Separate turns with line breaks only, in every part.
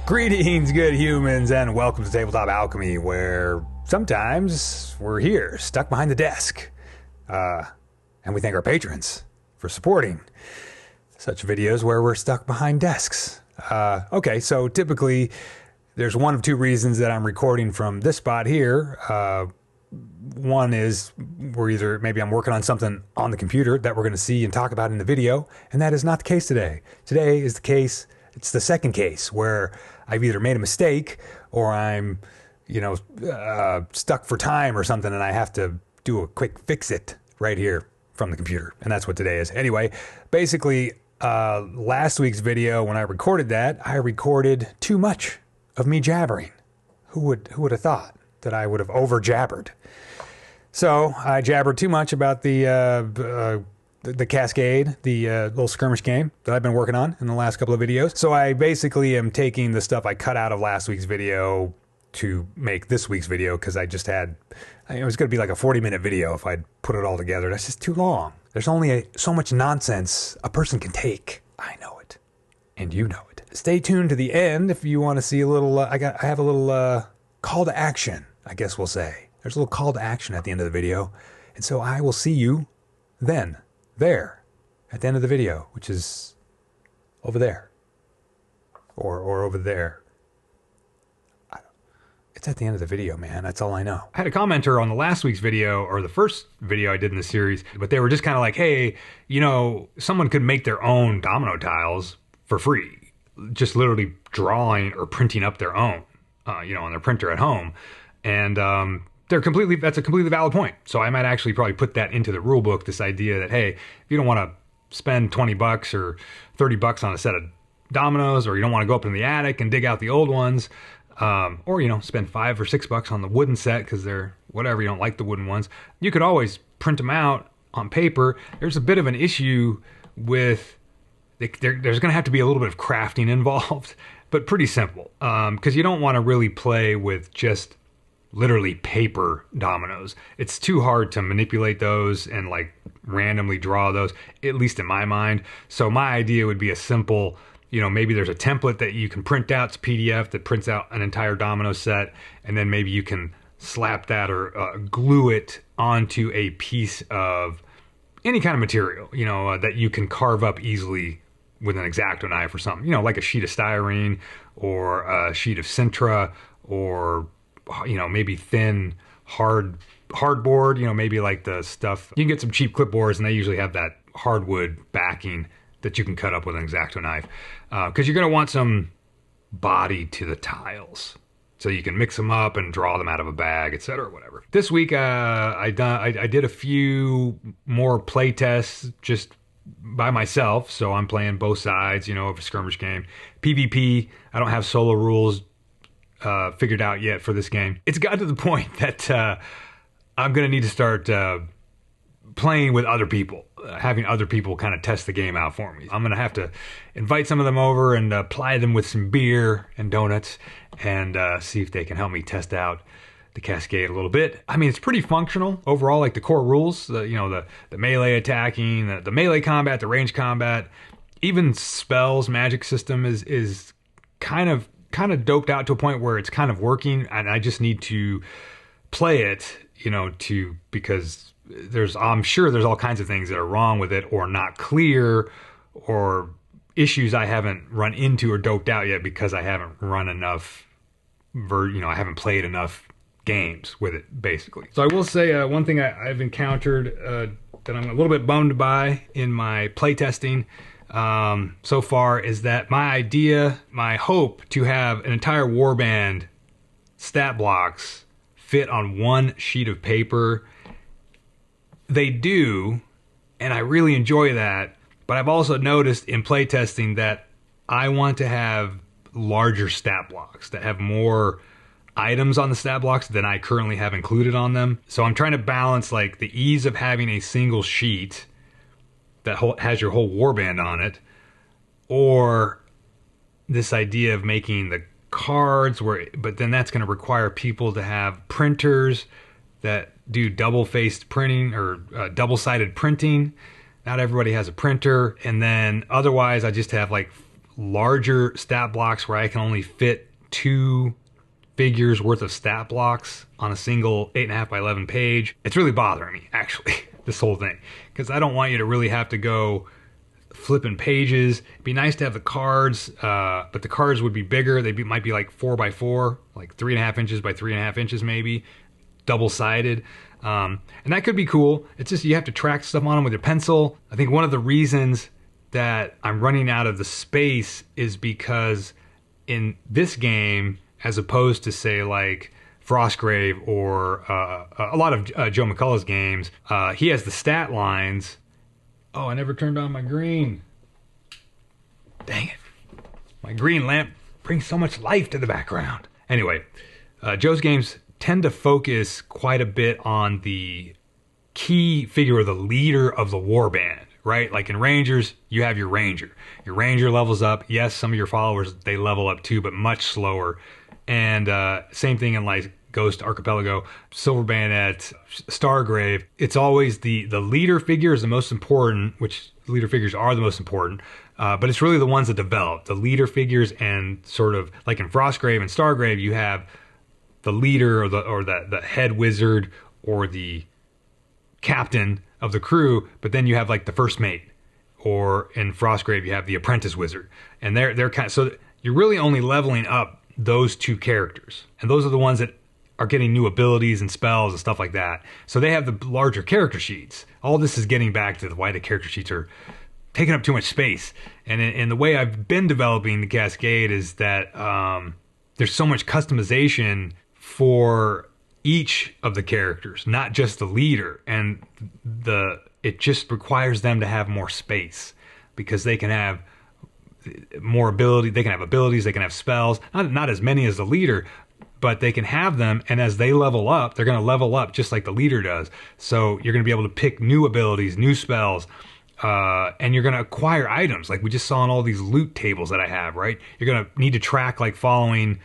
Greetings, good humans, and welcome to Tabletop Alchemy, where sometimes we're here, stuck behind the desk. And we thank our patrons for supporting such videos where we're stuck behind desks. Okay, so typically there's one of two reasons that I'm recording from this spot here. One is maybe I'm working on something on the computer that we're going to see and talk about in the video, and that is not the case today. Today is the case, it's the second case where I've either made a mistake or I'm, stuck for time or something, and I have to do a quick fix it right here from the computer. And that's what today is. Anyway, basically, last week's video, when I recorded that, I recorded too much of me jabbering. Who would have thought that I would have over jabbered? So I jabbered too much about the Cascade, the little skirmish game that I've been working on in the last couple of videos. So I basically am taking the stuff I cut out of last week's video to make this week's video, because it was going to be like a 40-minute video if I'd put it all together. That's just too long. There's only so much nonsense a person can take. I know it. And you know it. Stay tuned to the end if you want to see a little, I have a little call to action, I guess we'll say. There's a little call to action at the end of the video. And so I will see you then. There, at the end of the video, which is over there, or over there. It's at the end of the video, man. That's all I know. I had a commenter on the last week's video, or the first video I did in the series, but they were just kind of like, hey, someone could make their own domino tiles for free, just literally drawing or printing up their own, on their printer at home. And that's a completely valid point. So I might actually probably put that into the rule book, this idea that, hey, if you don't want to spend 20 bucks or 30 bucks on a set of dominoes, or you don't want to go up in the attic and dig out the old ones, or, spend $5 or $6 on the wooden set because they're whatever, you don't like the wooden ones, you could always print them out on paper. There's a bit of an issue with, there's going to have to be a little bit of crafting involved, but pretty simple, because you don't want to really play with just literally paper dominoes. It's too hard to manipulate those and like randomly draw those, at least in my mind. So my idea would be a simple, maybe there's a template that you can print out. It's PDF that prints out an entire domino set, and then maybe you can slap that or glue it onto a piece of any kind of material, that you can carve up easily with an X-Acto knife or something, like a sheet of styrene or a sheet of Sintra, or maybe thin hardboard, maybe like the stuff. You can get some cheap clipboards, and they usually have that hardwood backing that you can cut up with an X-Acto knife, because you're going to want some body to the tiles, so you can mix them up and draw them out of a bag, etc., whatever. This week, I did a few more play tests just by myself, so I'm playing both sides, of a skirmish game. PvP, I don't have solo rules figured out yet for this game. It's gotten to the point that I'm going to need to start playing with other people, having other people kind of test the game out for me. I'm going to have to invite some of them over and ply them with some beer and donuts, and see if they can help me test out the Cascade a little bit. I mean, it's pretty functional overall, like the core rules, the melee attacking, the melee combat, the range combat, even spells, magic system is kind of doped out to a point where it's kind of working, and I just need to play it, because I'm sure there's all kinds of things that are wrong with it, or not clear, or issues I haven't run into or doped out yet because I haven't run enough, I haven't played enough games with it, basically. So I will say one thing I've encountered that I'm a little bit bummed by in my playtesting so far is that my hope to have an entire warband stat blocks fit on one sheet of paper, they do, and I really enjoy that. But I've also noticed in playtesting that I want to have larger stat blocks that have more items on the stat blocks than I currently have included on them. So I'm trying to balance like the ease of having a single sheet that has your whole warband on it, or this idea of making the cards but then that's going to require people to have printers that do double-faced printing or double-sided printing. Not everybody has a printer, and then otherwise I just have like larger stat blocks where I can only fit 2 figures worth of stat blocks on a single 8.5 by 11 page. It's really bothering me, actually, this whole thing, because I don't want you to really have to go flipping pages. It'd be nice to have the cards, but the cards would be bigger. Might be like 4 by 4, like 3.5 inches by 3.5 inches, maybe double-sided. And that could be cool. It's just you have to track stuff on them with your pencil. I think one of the reasons that I'm running out of the space is because in this game, as opposed to say like Frostgrave or a lot of Joe McCullough's games, he has the stat lines. Oh, I never turned on my green. Dang it. My green lamp brings so much life to the background. Anyway, Joe's games tend to focus quite a bit on the key figure or the leader of the warband, right? Like in Rangers, you have your Ranger. Your Ranger levels up. Yes, some of your followers, they level up too, but much slower. And same thing in like Ghost Archipelago, Silver Bayonet, Stargrave. It's always the leader figure is the most important, which leader figures are the most important, but it's really the ones that develop. The leader figures and sort of like in Frostgrave and Stargrave, you have the leader or the head wizard or the captain of the crew, but then you have like the first mate, or in Frostgrave you have the apprentice wizard, and they're kind of, so you're really only leveling up those 2 characters, and those are the ones that are getting new abilities and spells and stuff like that. So they have the larger character sheets. All this is getting back to why the character sheets are taking up too much space. And the way I've been developing the Cascade is that there's so much customization for each of the characters, not just the leader. And it just requires them to have more space, because they can have more ability. They can have abilities, they can have spells, not as many as the leader, but they can have them. And as they level up, they're going to level up just like the leader does. So you're going to be able to pick new abilities, new spells, and you're going to acquire items like we just saw in all these loot tables that I have, right? You're going to need to track like following,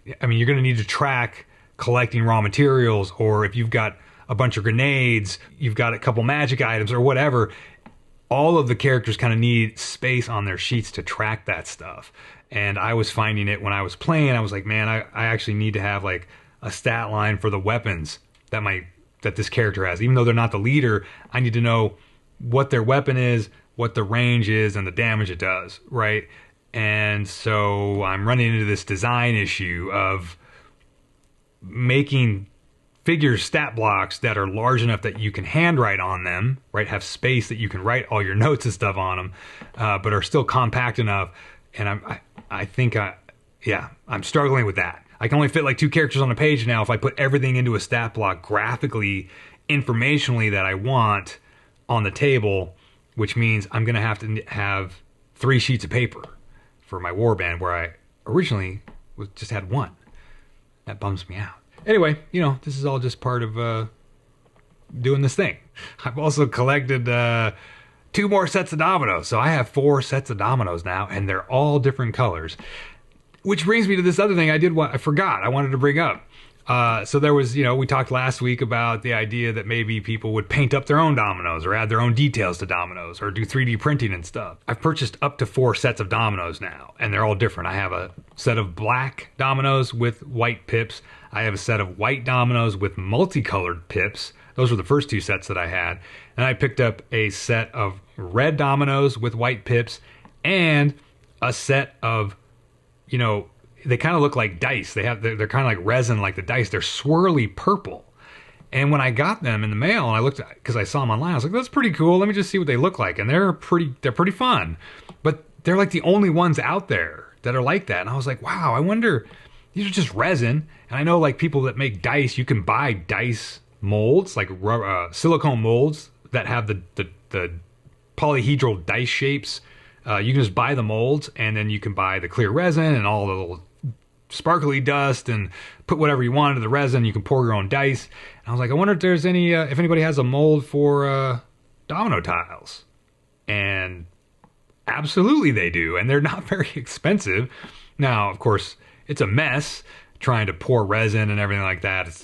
you're going to need to track collecting raw materials, or if you've got a bunch of grenades, you've got a couple magic items or whatever. All of the characters kind of need space on their sheets to track that stuff. And I was finding it when I was playing. I was like, man, I actually need to have like a stat line for the weapons that this character has. Even though they're not the leader, I need to know what their weapon is, what the range is, and the damage it does, right? And so I'm running into this design issue of making figure stat blocks that are large enough that you can handwrite on them, right? Have space that you can write all your notes and stuff on them, but are still compact enough. And I'm struggling with that. I can only fit like 2 characters on a page now if I put everything into a stat block graphically, informationally that I want on the table, which means I'm going to have 3 sheets of paper for my warband, where I originally just had 1. That bums me out. Anyway, this is all just part of doing this thing. I've also collected 2 more sets of dominoes. So I have 4 sets of dominoes now, and they're all different colors. Which brings me to this other thing I forgot I wanted to bring up. So there was, we talked last week about the idea that maybe people would paint up their own dominoes or add their own details to dominoes or do 3D printing and stuff. I've purchased up to 4 sets of dominoes now, and they're all different. I have a set of black dominoes with white pips. I have a set of white dominoes with multicolored pips. Those were the first 2 sets that I had. And I picked up a set of red dominoes with white pips and a set of, they kind of look like dice. They're kind of like resin, like the dice. They're swirly purple. And when I got them in the mail, and I looked, because I saw them online, I was like, that's pretty cool. Let me just see what they look like. And they're pretty fun. But they're like the only ones out there that are like that. And I was like, wow, I wonder, these are just resin. And I know like people that make dice, you can buy dice molds, like silicone molds that have the polyhedral dice shapes. You can just buy the molds, and then you can buy the clear resin and all the little sparkly dust and put whatever you want into the resin. You can pour your own dice. And I was like, I wonder if there's if anybody has a mold for domino tiles. And absolutely they do. And they're not very expensive. Now, of course, it's a mess trying to pour resin and everything like that. It's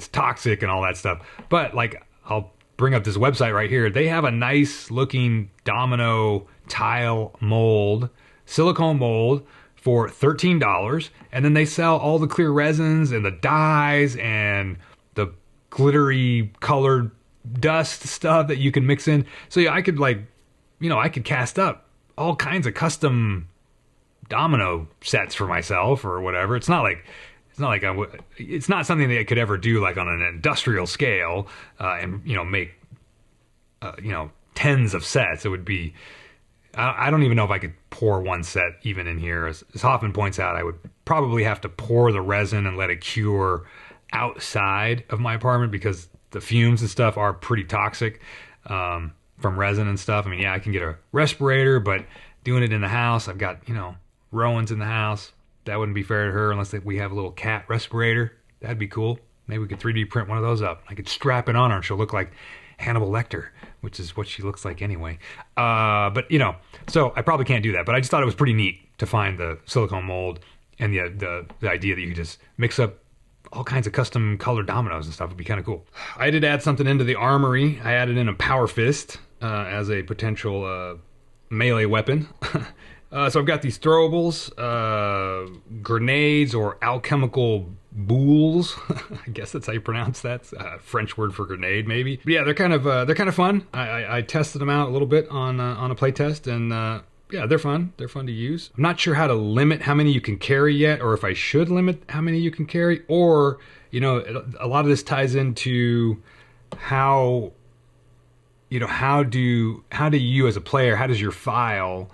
toxic and all that stuff. But like, I'll bring up this website right here. They have a nice looking domino tile mold silicone mold for $13, and then they sell all the clear resins and the dyes and the glittery colored dust stuff that you can mix in. So yeah, I could I could cast up all kinds of custom domino sets for myself or whatever. It's not something that I could ever do like on an industrial scale and make tens of sets. It would be, I don't even know if I could pour one set even in here. As Hoffman points out, I would probably have to pour the resin and let it cure outside of my apartment because the fumes and stuff are pretty toxic from resin and stuff. I mean, yeah, I can get a respirator, but doing it in the house, I've got, Rowan's in the house. That wouldn't be fair to her unless we have a little cat respirator. That'd be cool. Maybe we could 3D print one of those up. I could strap it on her and she'll look like Hannibal Lecter, which is what she looks like anyway. But so I probably can't do that. But I just thought it was pretty neat to find the silicone mold and the idea that you could just mix up all kinds of custom colored dominoes and stuff would be kind of cool. I did add something into the armory. I added in a power fist as a potential melee weapon. So I've got these throwables, grenades or alchemical boules. I guess that's how you pronounce that. French word for grenade, maybe. But yeah, they're kind of fun. I tested them out a little bit on a play test, and yeah, they're fun. They're fun to use. I'm not sure how to limit how many you can carry yet, or if I should limit how many you can carry, or a lot of this ties into how do you as a player, how does your file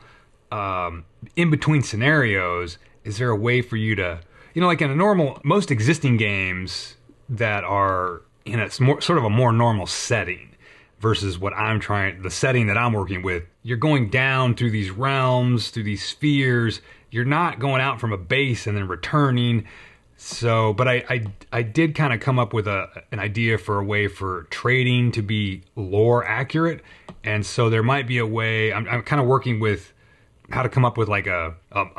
in between scenarios, is there a way for you to, like in most existing games that are in a sort of a more normal setting versus the setting that I'm working with, you're going down through these realms, through these spheres. You're not going out from a base and then returning. So, but I did kind of come up with an idea for a way for trading to be lore accurate. And so there might be a way, I'm kind of working with how to come up with like a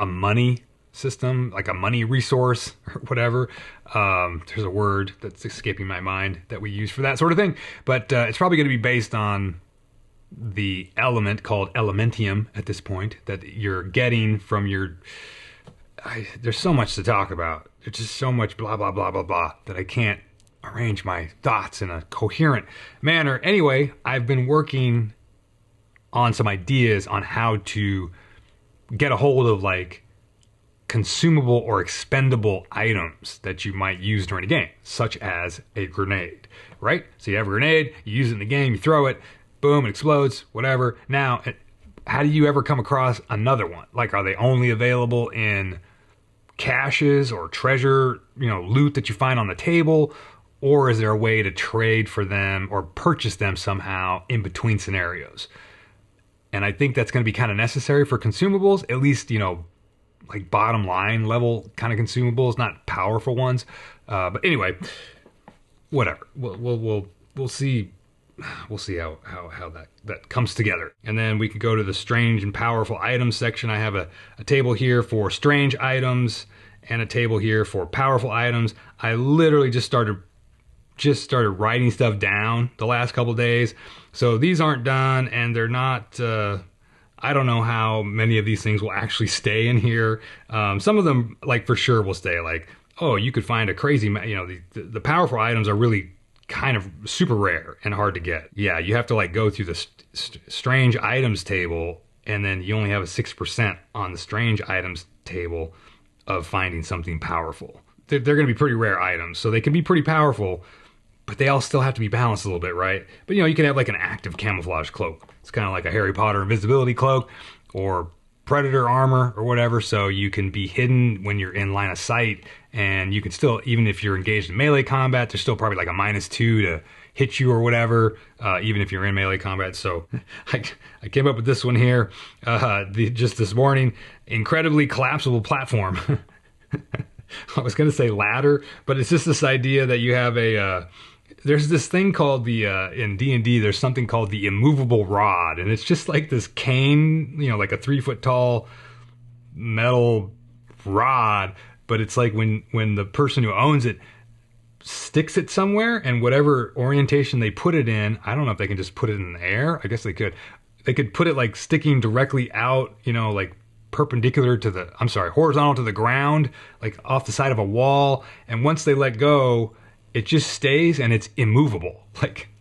money system, like a money resource or whatever. There's a word that's escaping my mind that we use for that sort of thing. But it's probably going to be based on the element called elementium at this point that you're getting from your... there's so much to talk about. There's just so much blah, blah, blah, blah, blah that I can't arrange my thoughts in a coherent manner. Anyway, I've been working on some ideas on how to get a hold of like consumable or expendable items that you might use during a game, such as a grenade, right? So you have a grenade, you use it in the game, you throw it, boom, it explodes, whatever. Now, how do you ever come across another one? Like, are they only available in caches or treasure, loot that you find on the table? Or is there a way to trade for them or purchase them somehow in between scenarios? And I think that's going to be kind of necessary for consumables, at least, like bottom line level kind of consumables, not powerful ones. But anyway, whatever. We'll see. We'll see how that comes together. And then we can go to the strange and powerful items section. I have a table here for strange items and a table here for powerful items. I literally just started writing stuff down the last couple days. So these aren't done, and they're not, I don't know how many of these things will actually stay in here. Some of them, like, for sure will stay. Like, oh, you could find a crazy, the powerful items are really kind of super rare and hard to get. Yeah, you have to, like, go through the strange items table, and then you only have a 6% on the strange items table of finding something powerful. They're going to be pretty rare items, so they can be pretty powerful, but they all still have to be balanced a little bit, right? But, you can have like an active camouflage cloak. It's kind of like a Harry Potter invisibility cloak or predator armor or whatever, so you can be hidden when you're in line of sight, and you can still, even if you're engaged in melee combat, there's still probably like a -2 to hit you or whatever, even if you're in melee combat. So I came up with this one here just this morning. Incredibly collapsible platform. I was going to say ladder, but it's just this idea that you have there's this thing called in D&D, there's something called the immovable rod, and it's just like this cane, like a 3-foot tall metal rod, but it's like when the person who owns it sticks it somewhere, and whatever orientation they put it in, I don't know if they can just put it in the air. I guess they could put it like sticking directly out, like horizontal to the ground, like off the side of a wall. And once they let go, it just stays and it's immovable.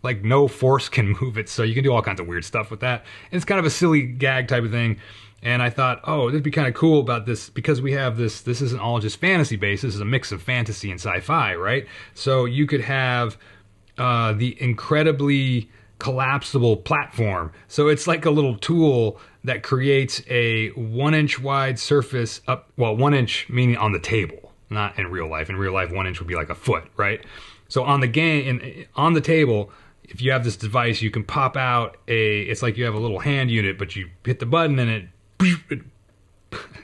Like no force can move it. So you can do all kinds of weird stuff with that. And it's kind of a silly gag type of thing. And I thought, oh, it'd be kind of cool about this because we have this isn't all just fantasy based. This is a mix of fantasy and sci-fi, right? So you could have the incredibly collapsible platform. So it's like a little tool that creates a 1 inch wide surface 1 inch meaning on the table, not in real life. In real life, 1 inch would be like a foot, right? So on the table, if you have this device, you can pop out it's like you have a little hand unit, but you hit the button and it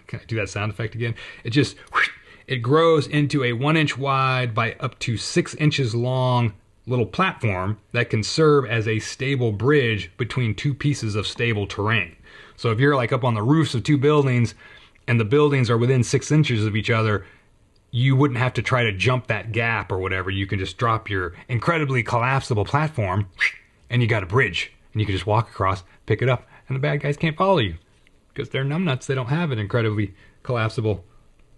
can I do that sound effect again? It grows into a 1 inch wide by up to 6 inches long little platform that can serve as a stable bridge between two pieces of stable terrain. So if you're like up on the roofs of two buildings and the buildings are within 6 inches of each other, you wouldn't have to try to jump that gap or whatever. You can just drop your incredibly collapsible platform and you got a bridge and you can just walk across, pick it up, and the bad guys can't follow you because they're numbnuts. They don't have an incredibly collapsible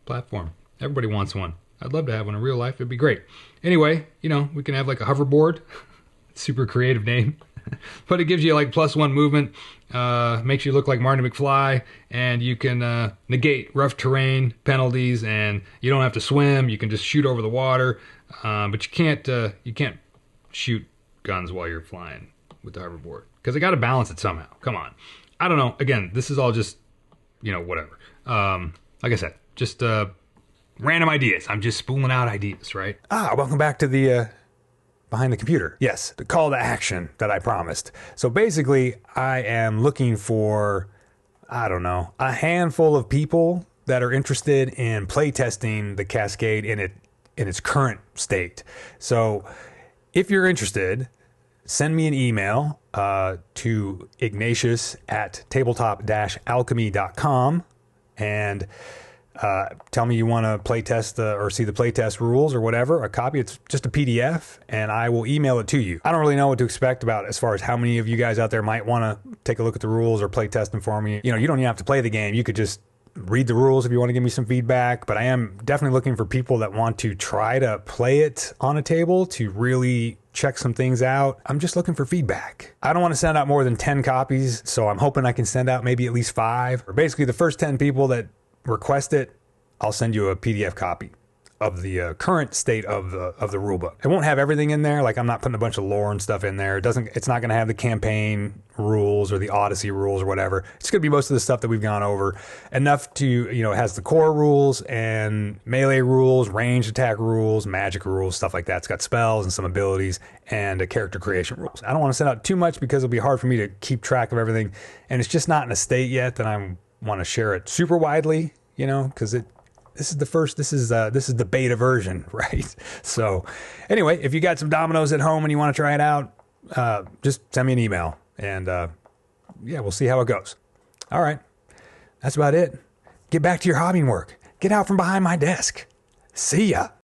platform. Everybody wants one. I'd love to have one in real life. It'd be great. Anyway, we can have like a hoverboard. Super creative name. But it gives you like +1 movement. Makes you look like Marty McFly. And you can negate rough terrain penalties. And you don't have to swim. You can just shoot over the water. But you can't shoot guns while you're flying with the hoverboard. Because they got to balance it somehow. Come on. I don't know. Again, this is all just, whatever. Like I said, just... random ideas. I'm just spooling out ideas, right? Welcome back to the behind the computer. Yes, the call to action that I promised. So basically, I am looking for, a handful of people that are interested in playtesting the Cascade in its current state. So if you're interested, send me an email to ignatius at tabletop-alchemy.com and tell me you want to playtest or see the playtest rules or whatever, a copy. It's just a PDF, and I will email it to you. I don't really know what to expect about as far as how many of you guys out there might want to take a look at the rules or playtest them for me. You don't even have to play the game. You could just read the rules if you want to give me some feedback, but I am definitely looking for people that want to try to play it on a table to really check some things out. I'm just looking for feedback. I don't want to send out more than 10 copies, so I'm hoping I can send out maybe at least 5. Or basically the first 10 people that request it, I'll send you a PDF copy of the current state of the rule book. It won't have everything in there. Like I'm not putting a bunch of lore and stuff in there. It's not going to have the campaign rules or the Odyssey rules or whatever. It's going to be most of the stuff that we've gone over. Enough to, it has the core rules and melee rules, ranged attack rules, magic rules, stuff like that. It's got spells and some abilities and character creation rules. I don't want to send out too much because it'll be hard for me to keep track of everything. And it's just not in a state yet that I want to share it super widely, because this is the beta version, right? So anyway, if you got some dominoes at home and you want to try it out, just send me an email and we'll see how it goes. All right. That's about it. Get back to your hobbying work. Get out from behind my desk. See ya.